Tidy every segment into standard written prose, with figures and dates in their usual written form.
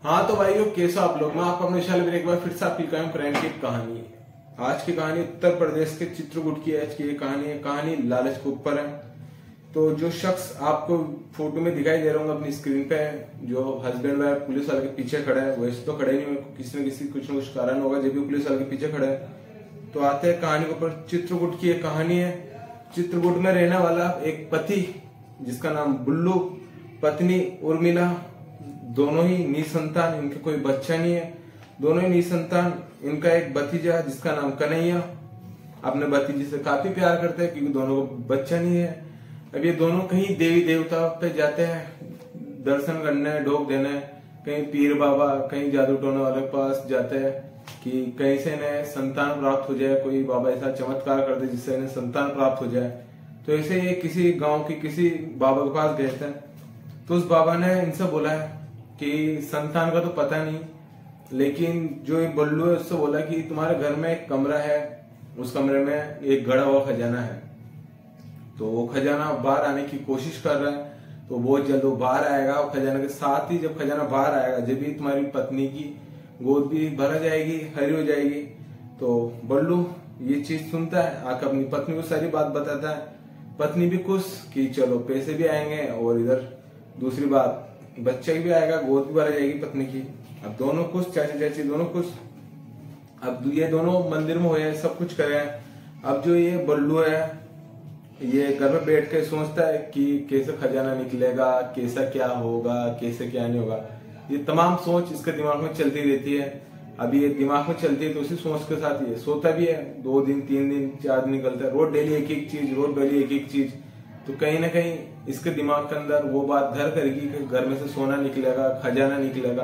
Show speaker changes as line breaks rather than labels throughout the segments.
हाँ तो भाइयों, कैसा आप लोग। मैं आपका अपने विशाल एक बार फिर से आपकी क्राइम की कहानी है। आज की कहानी उत्तर प्रदेश के चित्रकूट की है। आज की ये कहानी है, कहानी लालच के ऊपर है। तो जो शख्स आपको फोटो में दिखाई दे रहा हूँ अपनी स्क्रीन पे, जो हस्बैंड वाइफ पुलिस वाले के पीछे खड़ा है, वैसे तो खड़े नहीं, किसी न किसी कुछ न कुछ कारण होगा जब भी पुलिस वाले के पीछे खड़े है। तो आते हैं कहानी के ऊपर। चित्रकूट की एक कहानी है। चित्रकूट में रहने वाला एक पति जिसका नाम बुल्लू, पत्नी उर्मिला, दोनों ही निसंतान, इनके कोई बच्चा नहीं है, दोनों ही निसंतान। इनका एक भतीजा जिसका नाम कन्हैया, अपने भतीजे से काफी प्यार करते हैं क्योंकि दोनों को बच्चा नहीं है। अब ये दोनों कहीं देवी देवता पे जाते हैं दर्शन करने, ढोक देने, कहीं पीर बाबा, कहीं जादू टोने वाले के पास जाते हैं कि कहीं से इन्हें संतान प्राप्त हो जाए, कोई बाबा ऐसा चमत्कार कर दे जिससे इन्हें संतान प्राप्त हो जाए। तो ऐसे ये किसी गांव की किसी बाबा के पास गए थे। तो उस बाबा ने इनसे बोला है कि संतान का तो पता नहीं, लेकिन जो एक बल्लू है उससे बोला कि तुम्हारे घर में एक कमरा है, उस कमरे में एक गड़ा हुआ खजाना है। तो वो खजाना बाहर आने की कोशिश कर रहा है, तो बहुत जल्द वो बाहर आएगा। और खजाना के साथ ही जब खजाना बाहर आएगा, जब भी तुम्हारी पत्नी की गोद भी भर जाएगी, हरी हो जाएगी। तो बल्लू ये चीज सुनता है, आकर अपनी पत्नी को सारी बात बताता है। पत्नी भी खुश कि चलो पैसे भी आएंगे, और इधर दूसरी बात बच्चा भी आएगा, गोद भी भर जाएगी पत्नी की। अब दोनों खुश, चाची चाची दोनों खुश। अब ये दोनों मंदिर में हुए, सब कुछ करे। अब जो ये बल्लू है, ये घर में बैठ के सोचता है कि कैसे खजाना निकलेगा, कैसा क्या होगा, कैसे क्या नहीं होगा। ये तमाम सोच इसके दिमाग में चलती रहती है। अब ये दिमाग में चलती है तो उसी सोच के साथ ये सोता भी है। 2 दिन 3 दिन 4 दिन निकलता है, रोज डेली एक एक चीज, रोज डेली एक एक चीज। तो कहीं ना कहीं इसके दिमाग के अंदर वो बात घर करेगी कि घर में से सोना निकलेगा, खजाना निकलेगा।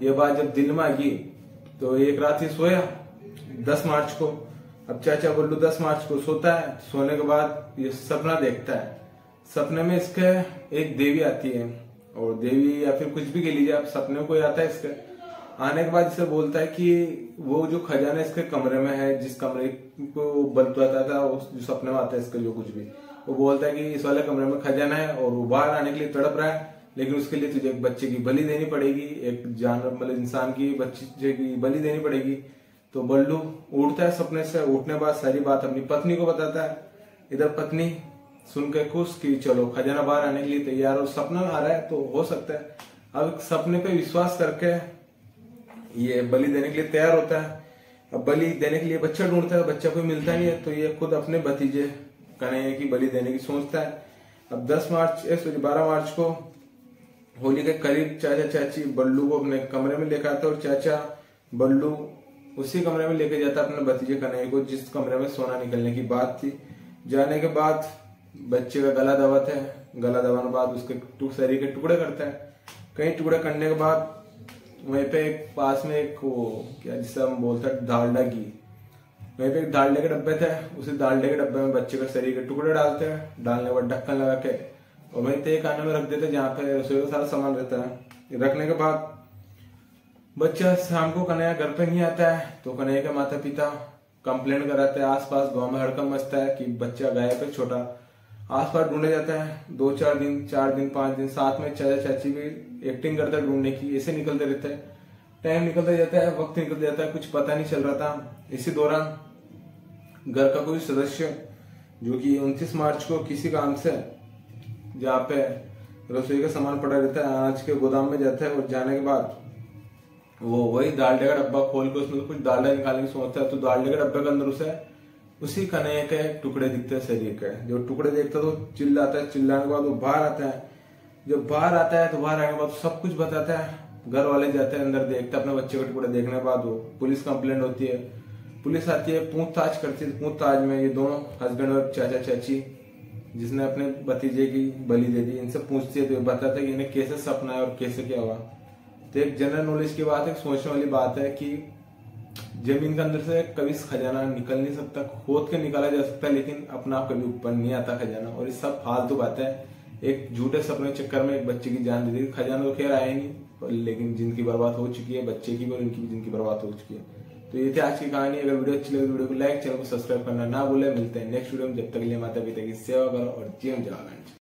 ये बात जब दिल में आ गई तो एक रात ही सोया 10 मार्च को। अब चाचा बल्लू 10 मार्च को सोता है। सोने के बाद ये सपना देखता है। सपने में इसके एक देवी आती है, और देवी या फिर कुछ भी कह लीजिए आप, सपने को आता है इसके। आने के बाद इसे बोलता है कि वो जो खजाना इसके कमरे में है, जिस कमरे को बताता था, उस जो सपने में आता है इसका जो कुछ भी, वो बोलता है कि इस वाले कमरे में खजाना है और वो बाहर आने के लिए तड़प रहा है, लेकिन उसके लिए तुझे एक बच्चे की बलि देनी पड़ेगी, एक जानवर मतलब इंसान की बच्चे की बलि देनी पड़ेगी। तो बल्लू उठता है सपने से। उठने के बाद सारी बात अपनी पत्नी को बताता है। इधर पत्नी सुन के खुश कि चलो खजाना बाहर आने के लिए तैयार, और सपना आ रहा है तो हो सकता है। अब सपने पे विश्वास करके ये बलि देने के लिए तैयार होता है। अब बलि देने के लिए बच्चा ढूंढता है, बच्चा कोई मिलता नहीं है, तो ये खुद अपने भतीजे कन्हैया की बलि देने की सोचता है। अब 12 मार्च को होली के करीब चाचा चाची बल्लू को अपने कमरे में लेकर आते, और चाचा बल्लू उसी कमरे में लेके जाता अपने भतीजे कन्हैया को जिस कमरे में सोना निकलने की बात थी। जाने के बाद बच्चे का गला दबाता है। गला दबाने के बाद उसके शरीर के टुकड़े करता है। कई टुकड़े करने के बाद वहीं पे एक पास में एक वो क्या जिसे हम बोलते हैं डालडा घी, वहीं पे एक डालडे के डब्बे थे। उसी डालडे के डब्बे में बच्चे का शरीर के टुकड़े डालते हैं। डालने के बाद ढक्कन लगा के और वहीं पे एक आने में रख देते हैं जहाँ पे रसोई का सारा सामान रहता है। रखने के बाद बच्चा शाम को कन्हैया घर पे नहीं आता है, तो कन्हैया के माता पिता कंप्लेंट कराते हैं। आसपास गांव में हड़कंप मचता है कि बच्चा गायब है छोटा। आसपास ढूंढे जाता है 2-4 दिन, 4 दिन 5 दिन। साथ में चाचा चाची भी एक्टिंग करते हैं ढूंढने की। ऐसे निकलते रहते हैं, टाइम निकलता जाता है, वक्त निकल जाता है, कुछ पता नहीं चल रहा था। इसी दौरान घर का कोई सदस्य जो कि 29 मार्च को किसी काम से जहाँ पे रसोई का सामान पड़ा रहता है अनाज के गोदाम में जाता है, और जाने के बाद वो वही डालडे का डब्बा खोल के उसमें कुछ डालडा निकालने की सोचता है। तो डालडे के डब्बे के अंदर उसे उसी कन्हैया के टुकड़े दिखते हैं शरीर के। जो टुकड़े देखता है तो चिल्लाता है। चिल्लाने के बाद वो बाहर आता है। जब बाहर आता है तो बाहर आने के बाद सब कुछ बताता है। घर वाले जाते हैं अंदर, देखते हैं अपने बच्चे के टुकड़े। देखने के बाद वो पुलिस कंप्लेंट होती है। पुलिस आती है, पूछताछ करती है। पूछताछ में ये दोनों हस्बैंड और चाचा चाची जिसने अपने भतीजे की बलि दे दी, इनसे पूछती है तो बताता है कि इन्हें कैसे सपना है और कैसे क्या हुआ। तो एक जनरल नॉलेज की बात है, सोचने वाली बात है कि जमीन के अंदर से कभी खजाना निकल नहीं सकता। खोद के निकाला जा सकता है, लेकिन अपना आप कभी ऊपर नहीं आता खजाना। और ये सब फालतू बातें है। एक झूठे सपने चक्कर में एक बच्चे की जान दे दी। खजाना तो खैर आया नहीं, लेकिन जिनकी बर्बाद हो चुकी है, बच्चे की भी और इनकी भी जिनकी बर्बाद हो चुकी है। तो ये थी आज की कहानी। अगर वीडियो अच्छी लगे तो वीडियो को लाइक, चैनल को सब्सक्राइब करना ना भूले। मिलते हैं नेक्स्ट वीडियो में। जब तक के लिए माता पिता की सेवा करो और जीवन जवान।